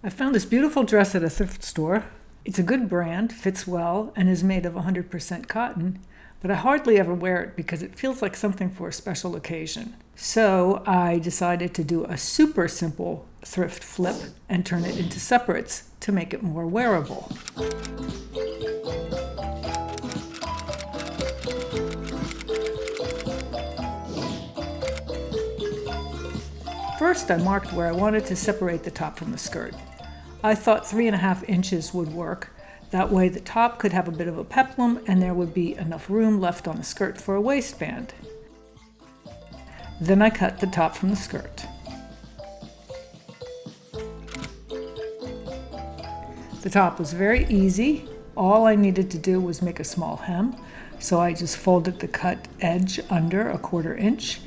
I found this beautiful dress at a thrift store. It's a good brand, fits well, and is made of 100% cotton, but I hardly ever wear it because it feels like something for a special occasion. So I decided to do a super simple thrift flip and turn it into separates to make it more wearable. First, I marked where I wanted to separate the top from the skirt. I thought 3.5 inches would work. That way the top could have a bit of a peplum and there would be enough room left on the skirt for a waistband. Then I cut the top from the skirt. The top was very easy. All I needed to do was make a small hem, so I just folded the cut edge under 1/4 inch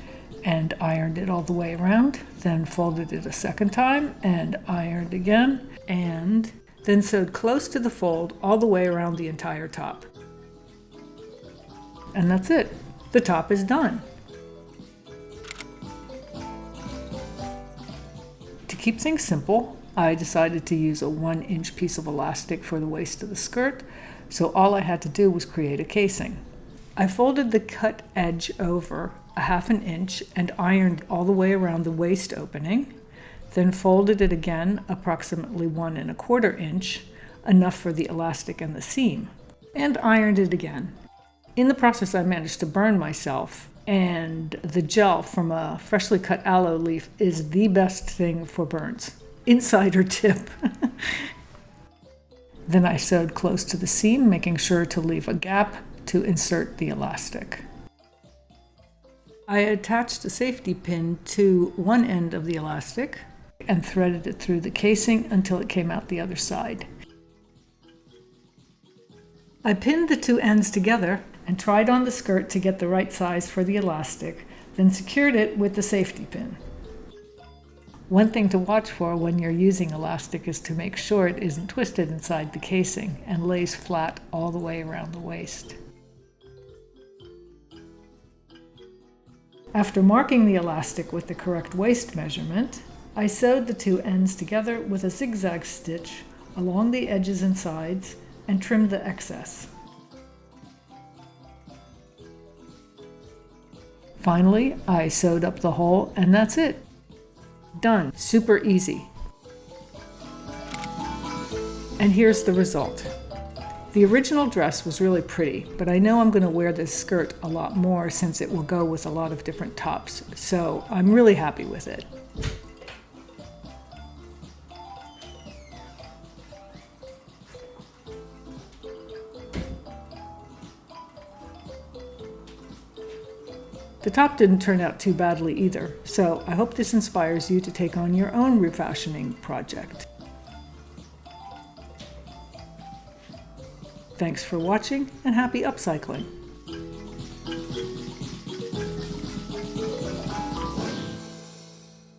and ironed it all the way around, then folded it a second time and ironed again, and then sewed close to the fold all the way around the entire top. And that's it. The top is done. To keep things simple, I decided to use a 1-inch piece of elastic for the waist of the skirt, so all I had to do was create a casing. I folded the cut edge over 1/2 inch and ironed all the way around the waist opening, then folded it again approximately 1 1/4 inch, enough for the elastic and the seam, and ironed it again. In the process, I managed to burn myself, and the gel from a freshly cut aloe leaf is the best thing for burns. Insider tip. Then I sewed close to the seam, making sure to leave a gap to insert the elastic. I attached a safety pin to one end of the elastic and threaded it through the casing until it came out the other side. I pinned the two ends together and tried on the skirt to get the right size for the elastic, then secured it with the safety pin. One thing to watch for when you're using elastic is to make sure it isn't twisted inside the casing and lays flat all the way around the waist. After marking the elastic with the correct waist measurement, I sewed the two ends together with a zigzag stitch along the edges and sides and trimmed the excess. Finally, I sewed up the hole, and that's it. Done. Super easy. And here's the result. The original dress was really pretty, but I know I'm going to wear this skirt a lot more since it will go with a lot of different tops, so I'm really happy with it. The top didn't turn out too badly either, so I hope this inspires you to take on your own refashioning project. Thanks for watching and happy upcycling!